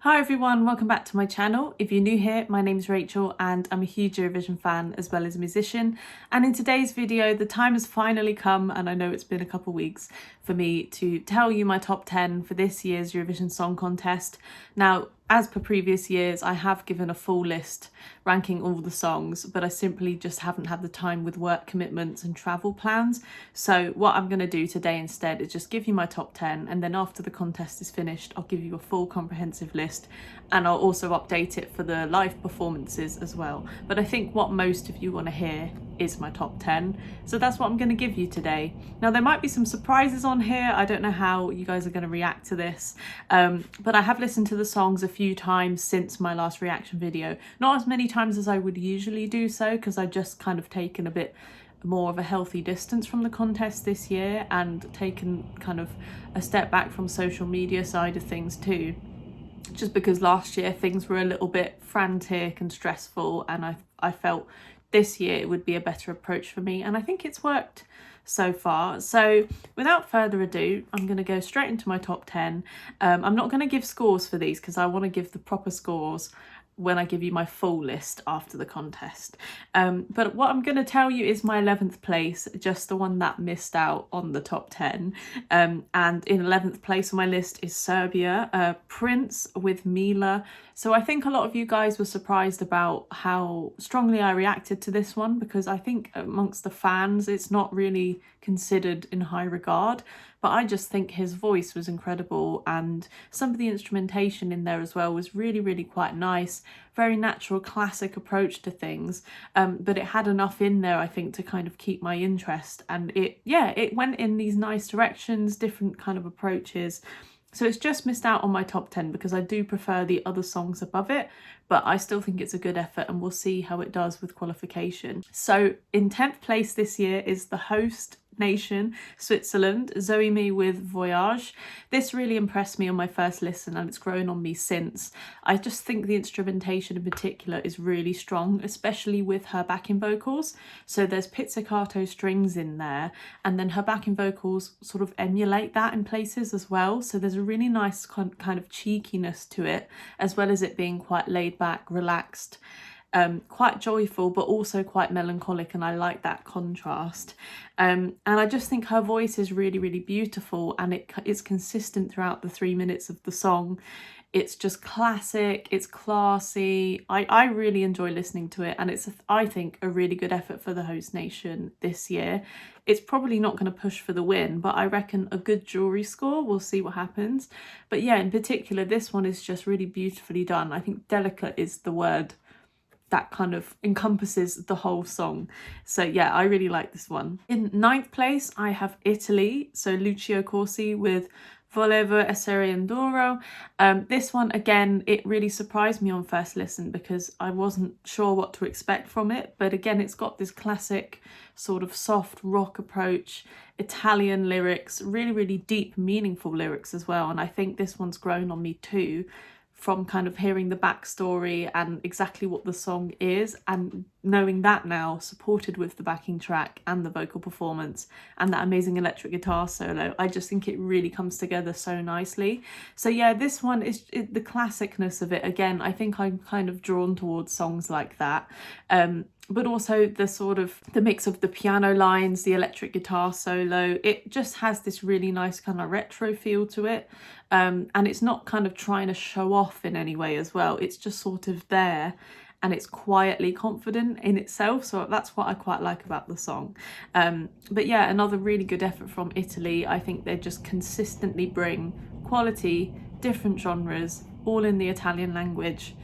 Hi everyone, welcome back to my channel. If you're new here, my name's Rachel and I'm a huge Eurovision fan as well as a musician. And in today's video, the time has finally come, and I know it's been a couple weeks, for me to tell you my top 10 for this year's Eurovision Song Contest. Now, as per previous years, I have given a full list ranking all the songs, but I simply just haven't had the time with work commitments and travel plans. So what I'm going to do today instead is just give you my top 10, and then after the contest is finished, I'll give you a full comprehensive list, and I'll also update it for the live performances as well. But I think what most of you want to hear is my top 10, so that's what I'm going to give you today. Now, there might be some surprises on here. I don't know how you guys are going to react to this, but I have listened to the songs a few times since my last reaction video. Not as many times as I would usually do so, because I've just kind of taken a bit more of a healthy distance from the contest this year and taken kind of a step back from social media side of things too, just because last year things were a little bit frantic and stressful, and I felt this year it would be a better approach for me, and I think it's worked so far. So without further ado, I'm going to go straight into my top 10. I'm not going to give scores for these because I want to give the proper scores when I give you my full list after the contest. But what I'm going to tell you is my 11th place, just the one that missed out on the top 10. And in 11th place on my list is Serbia, Prince with Mila. So I think a lot of you guys were surprised about how strongly I reacted to this one, because I think amongst the fans it's not really considered in high regard. But I just think his voice was incredible, and some of the instrumentation in there as well was really quite nice. Very natural, classic approach to things, but it had enough in there, I think, to kind of keep my interest. And it went in these nice directions, different kind of approaches. So it's just missed out on my top 10 because I do prefer the other songs above it, but I still think it's a good effort, and we'll see how it does with qualification. So in 10th place this year is the host nation, Switzerland, Zoe Me with Voyage. This really impressed me on my first listen, and it's grown on me since. I just think the instrumentation in particular is really strong, especially with her backing vocals. So there's pizzicato strings in there, and then her backing vocals sort of emulate that in places as well. So there's a really nice kind of cheekiness to it, as well as it being quite laid back, relaxed, quite joyful, but also quite melancholic, and I like that contrast. And I just think her voice is really beautiful, and it's consistent throughout the 3 minutes of the song. It's just classic, it's classy. I really enjoy listening to it, and it's, I think, a really good effort for the host nation this year. It's probably not going to push for the win, but I reckon a good jury score, we'll see what happens. But yeah, in particular, this one is just really beautifully done. I think delicate is the word that kind of encompasses the whole song. So yeah, I really like this one. In 9th place, I have Italy, so Lucio Corsi with Volevo essere enduro. This one, again, it really surprised me on first listen because I wasn't sure what to expect from it. But again, it's got this classic sort of soft rock approach, Italian lyrics, really deep, meaningful lyrics as well. And I think this one's grown on me too, from kind of hearing the backstory and exactly what the song is, and knowing that now, supported with the backing track and the vocal performance and that amazing electric guitar solo. I just think it really comes together so nicely. So yeah, this one is the classicness of it. Again, I think I'm kind of drawn towards songs like that. But also the sort of the mix of the piano lines, the electric guitar solo, it just has this really nice kind of retro feel to it. And it's not kind of trying to show off in any way as well. It's just sort of there, and it's quietly confident in itself. So that's what I quite like about the song. But yeah, another really good effort from Italy. I think they just consistently bring quality, different genres, all in the Italian language.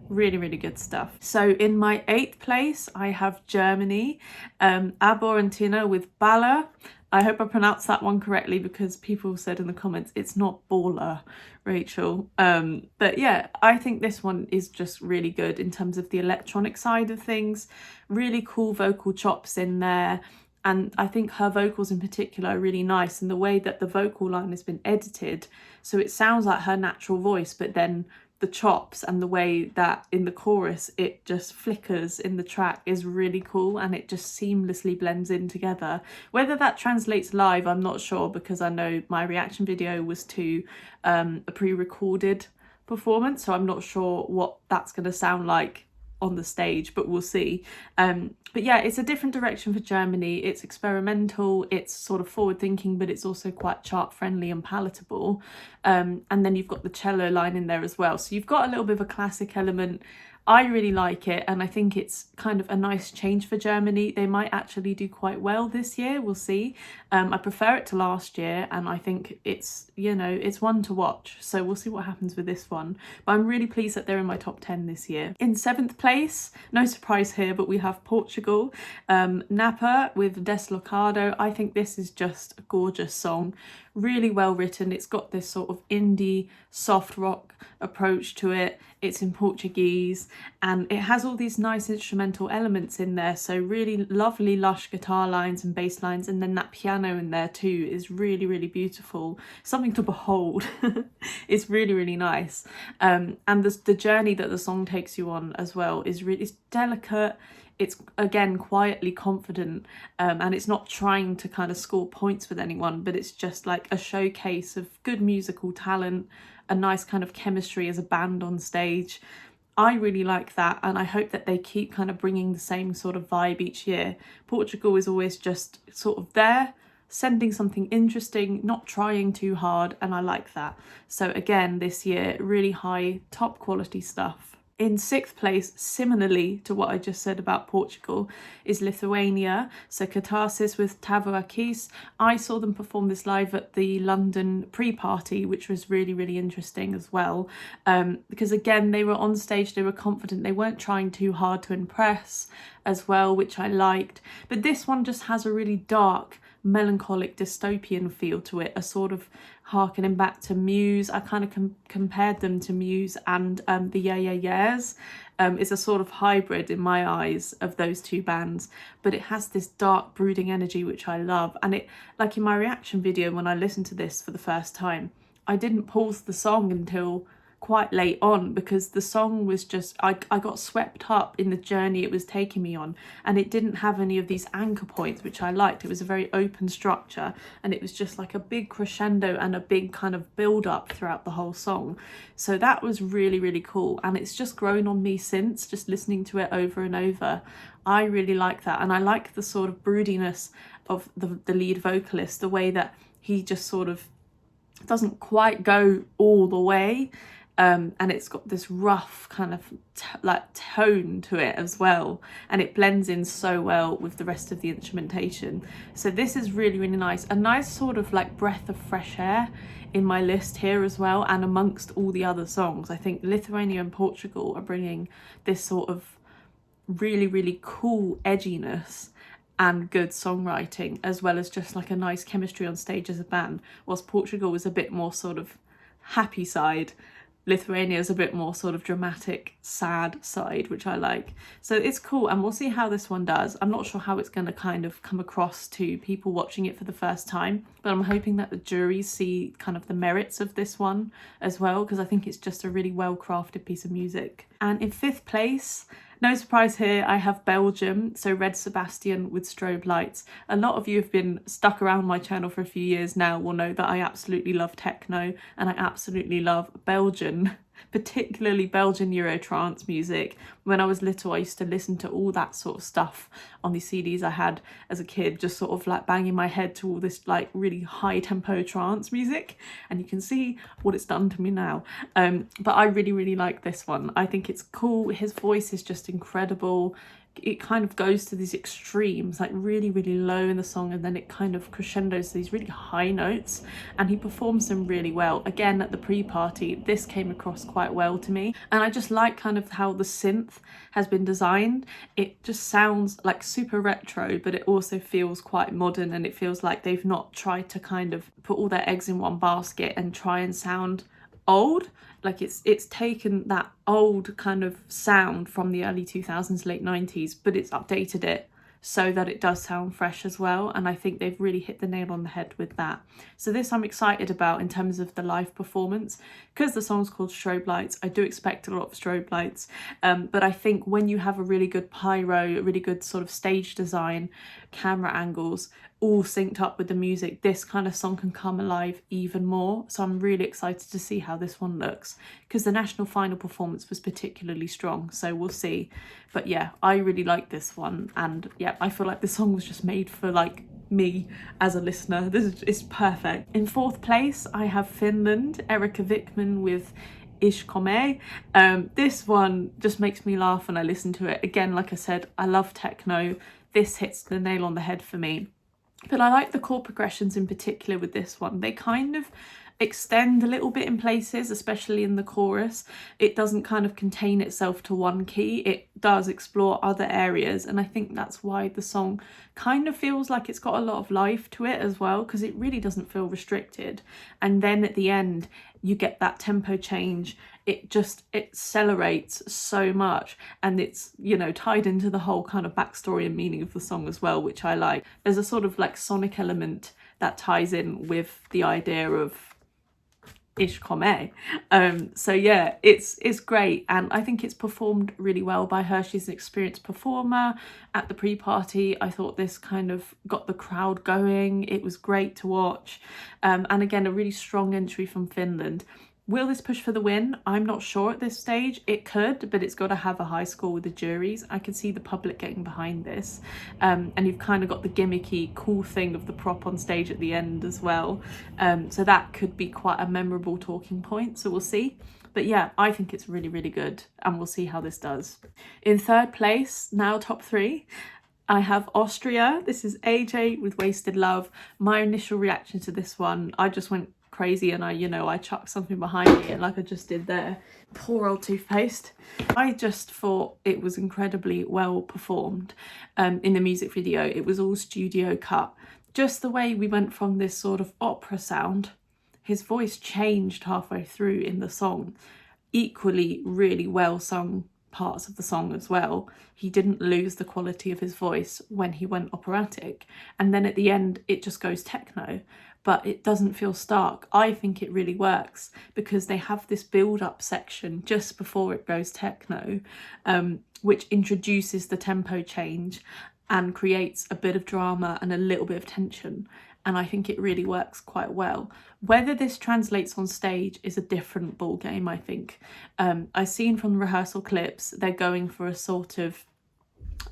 Really good stuff. So in my 8th place, I have Germany, Aborantino with Balla. I hope I pronounced that one correctly, because people said in the comments it's not baller, Rachel. But yeah, I think this one is just really good in terms of the electronic side of things. Really cool vocal chops in there. And I think her vocals in particular are really nice, and the way that the vocal line has been edited, so it sounds like her natural voice, but then the chops and the way that in the chorus it just flickers in the track is really cool, and it just seamlessly blends in together. Whether that translates live, I'm not sure, because I know my reaction video was to a pre-recorded performance, so I'm not sure what that's going to sound like on the stage, but we'll see. But yeah, it's a different direction for Germany. It's experimental, it's sort of forward thinking, but it's also quite chart friendly and palatable. And then you've got the cello line in there as well, so you've got a little bit of a classic element. I really like it, and I think it's kind of a nice change for Germany. They might actually do quite well this year, we'll see. I prefer it to last year, and I think it's, you know, it's one to watch, so we'll see what happens with this one. But I'm really pleased that they're in my top 10 this year. In 7th place, no surprise here, but we have Portugal. Napa with Deslocado. I think this is just a gorgeous song, really well written. It's got this sort of indie soft rock approach to it. It's in Portuguese, and it has all these nice instrumental elements in there, so really lovely lush guitar lines and bass lines, and then that piano in there too is really, really beautiful, something to behold. It's really, really nice. And the journey that the song takes you on as well is really, it's delicate. It's again quietly confident, and it's not trying to kind of score points with anyone, but it's just like a showcase of good musical talent, a nice kind of chemistry as a band on stage. I really like that, and I hope that they keep kind of bringing the same sort of vibe each year. Portugal is always just sort of there, sending something interesting, not trying too hard, and I like that. So again, this year, really high, top quality stuff. In 6th place, similarly to what I just said about Portugal, is Lithuania. So Catharsis with Tavoakis. I saw them perform this live at the London pre-party, which was really, really interesting as well. Because again, they were on stage, they were confident, they weren't trying too hard to impress as well, which I liked. But this one just has a really dark, melancholic dystopian feel to it, a sort of harkening back to Muse. I kind of compared them to Muse and the Yeah Yeah Yeahs. It's a sort of hybrid in my eyes of those two bands, but it has this dark brooding energy which I love. And it, like in my reaction video when I listened to this for the first time, I didn't pause the song until quite late on, because the song was just, I got swept up in the journey it was taking me on, and it didn't have any of these anchor points, which I liked. It was a very open structure, and it was just like a big crescendo and a big kind of build up throughout the whole song. So that was really, really cool, and it's just grown on me since, just listening to it over and over. I really like that, and I like the sort of broodiness of the lead vocalist, the way that he just sort of doesn't quite go all the way. And it's got this rough kind of tone to it as well, and it blends in so well with the rest of the instrumentation. So this is really, really nice, a nice sort of like breath of fresh air in my list here as well, and amongst all the other songs. I think Lithuania and Portugal are bringing this sort of really, really cool edginess and good songwriting, as well as just like a nice chemistry on stage as a band, whilst Portugal was a bit more sort of happy side, Lithuania is a bit more sort of dramatic, sad side, which I like. So it's cool, and we'll see how this one does. I'm not sure how it's going to kind of come across to people watching it for the first time, but I'm hoping that the juries see kind of the merits of this one as well, because I think it's just a really well-crafted piece of music. And in 5th place, no surprise here, I have Belgium, so Red Sebastian with Strobe Lights. A lot of you have been stuck around my channel for a few years now will know that I absolutely love techno, and I absolutely love Belgian, particularly Belgian Eurotrance music. When I was little, I used to listen to all that sort of stuff on these CDs I had as a kid, just sort of like banging my head to all this like really high tempo trance music, and you can see what it's done to me now. But I really, really like this one. I think it's cool. His voice is just incredible. It kind of goes to these extremes, like really, really low in the song, and then it kind of crescendos to these really high notes, and he performs them really well. Again, at the pre-party, this came across quite well to me, and I just like kind of how the synth has been designed. It just sounds like super retro, but it also feels quite modern, and it feels like they've not tried to kind of put all their eggs in one basket and try and sound old. Like it's taken that old kind of sound from the early 2000s, late 90s, but it's updated it so that it does sound fresh as well, and I think they've really hit the nail on the head with that. So this I'm excited about in terms of the live performance, because the song's called Strobe Lights. I do expect a lot of strobe lights, but I think when you have a really good pyro, a really good sort of stage design, camera angles, all synced up with the music, this kind of song can come alive even more. So I'm really excited to see how this one looks, because the national final performance was particularly strong, so we'll see. But yeah, I really like this one, and yeah, I feel like the song was just made for like me as a listener. This is perfect. In fourth place I have Finland, Erika Vikman with eachother. This one just makes me laugh when I listen to it. Again, like I said, I love techno. This hits the nail on the head for me. But I like the chord progressions in particular with this one. They kind of extend a little bit in places, especially in the chorus. It doesn't kind of contain itself to one key. It does explore other areas, and I think that's why the song kind of feels like it's got a lot of life to it as well, because it really doesn't feel restricted. And then at the end you get that tempo change. It accelerates so much, and it's, you know, tied into the whole kind of backstory and meaning of the song as well, which I like. There's a sort of like sonic element that ties in with the idea of eachother. So yeah, it's great, and I think it's performed really well by her. She's an experienced performer. At the pre-party, I thought this kind of got the crowd going. It was great to watch, and again, a really strong entry from Finland. Will this push for the win? I'm not sure at this stage. It could, but it's got to have a high score with the juries. I can see the public getting behind this. And you've kind of got the gimmicky, cool thing of the prop on stage at the end as well. So that could be quite a memorable talking point. So we'll see. But yeah, I think it's really, really good. And we'll see how this does. In third place, now top three, I have Austria. This is AJ with Wasted Love. My initial reaction to this one, I just went crazy, and I chucked something behind me, like I just did there. Poor old toothpaste. I just thought it was incredibly well performed. In the music video, it was all studio cut. Just the way we went from this sort of opera sound, his voice changed halfway through in the song. Equally really well sung parts of the song as well. He didn't lose the quality of his voice when he went operatic, and then at the end it just goes techno, but it doesn't feel stark. I think it really works because they have this build-up section just before it goes techno, which introduces the tempo change and creates a bit of drama and a little bit of tension. And I think it really works quite well. Whether this translates on stage is a different ball game, I think. I've seen from the rehearsal clips, they're going for a sort of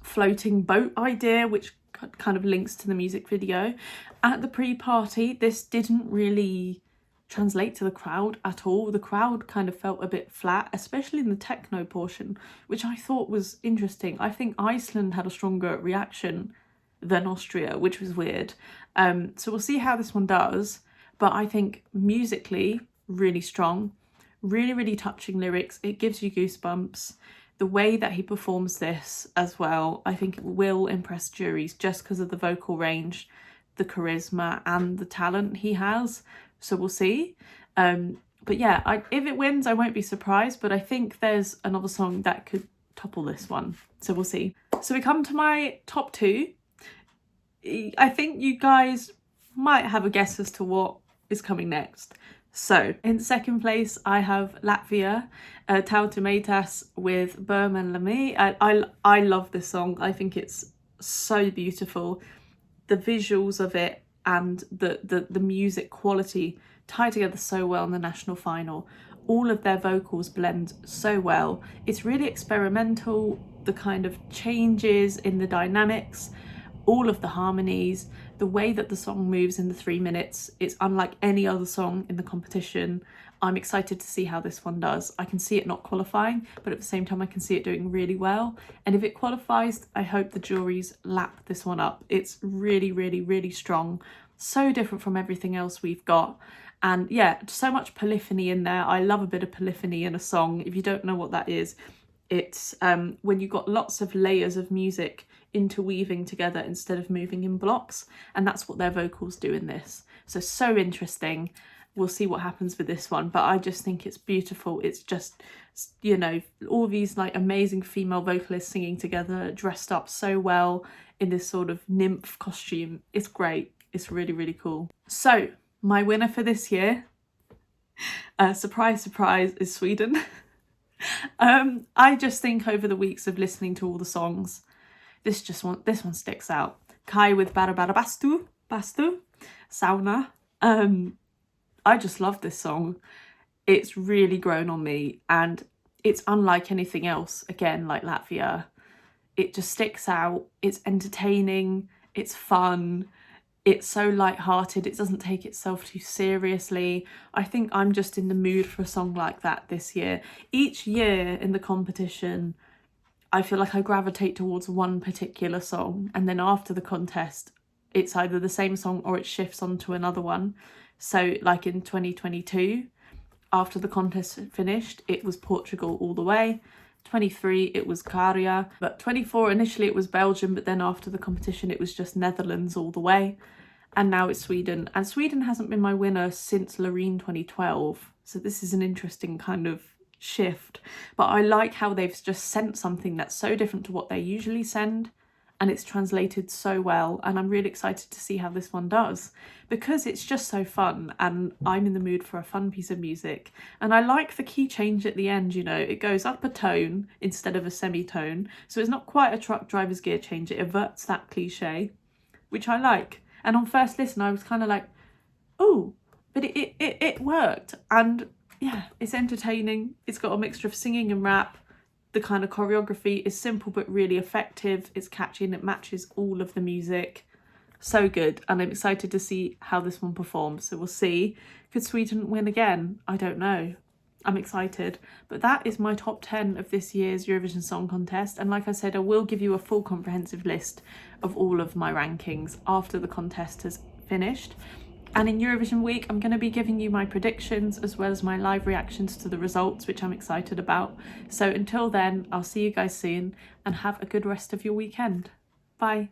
floating boat idea, which kind of links to the music video. At the pre-party, this didn't really translate to the crowd at all. The crowd kind of felt a bit flat, especially in the techno portion, which I thought was interesting. I think Iceland had a stronger reaction than Austria, which was weird. So we'll see how this one does, but I think musically really strong, really, really touching lyrics. It gives you goosebumps. The way that he performs this as well, I think it will impress juries just because of the vocal range, the charisma and the talent he has. So we'll see. But yeah, if it wins, I won't be surprised, but I think there's another song that could topple this one. So we'll see. So we come to my top two. I think you guys might have a guess as to what is coming next. So in second place, I have Latvia, Tautumeitas with Berman Lamy. I love this song. I think it's so beautiful. The visuals of it and the music quality tie together so well in the national final. All of their vocals blend so well. It's really experimental, the kind of changes in the dynamics, all of the harmonies, the way that the song moves in the 3 minutes. It's unlike any other song in the competition. I'm excited to see how this one does. I can see it not qualifying, but at the same time I can see it doing really well. And if it qualifies, I hope the juries lap this one up. It's really, really, really strong. So different from everything else we've got. And yeah, so much polyphony in there. I love a bit of polyphony in a song. If you don't know what that is, it's when you've got lots of layers of music interweaving together instead of moving in blocks, and that's what their vocals do in this. So interesting. we'll see what happens with this one, but I just think it's beautiful. It's just, you know, all these like amazing female vocalists singing together, dressed up so well in this sort of nymph costume. It's great. It's really, really cool. So my winner for this year, surprise, surprise, is Sweden. I just think over the weeks of listening to all the songs, this one sticks out. Kai with Bara Bara Bastu, Sauna. I just love this song. It's really grown on me, and it's unlike anything else, again, like Latvia. It just sticks out. It's entertaining, it's fun, it's so light-hearted, it doesn't take itself too seriously. I think I'm just in the mood for a song like that this year. Each year in the competition, I feel like I gravitate towards one particular song, and then after the contest, it's either the same song or it shifts onto another one. So like in 2022, after the contest finished, it was Portugal all the way. 23, it was Caria. But 24, initially it was Belgium, but then after the competition, it was just Netherlands all the way. And now it's Sweden. And Sweden hasn't been my winner since Loreen 2012. So this is an interesting kind of shift. But I like how they've just sent something that's so different to what they usually send, and it's translated so well, and I'm really excited to see how this one does, because it's just so fun, and I'm in the mood for a fun piece of music. And I like the key change at the end, you know, it goes up a tone instead of a semitone, so it's not quite a truck driver's gear change, it averts that cliche, which I like. And on first listen I was kind of like, oh, but it worked. And yeah, it's entertaining, it's got a mixture of singing and rap. The kind of choreography is simple but really effective. It's catchy and it matches all of the music. So good, and I'm excited to see how this one performs. So we'll see. Could Sweden win again? I don't know. I'm excited. But that is my top 10 of this year's Eurovision Song Contest. And like I said, I will give you a full comprehensive list of all of my rankings after the contest has finished. And in Eurovision week, I'm going to be giving you my predictions as well as my live reactions to the results, which I'm excited about. So until then, I'll see you guys soon and have a good rest of your weekend. Bye.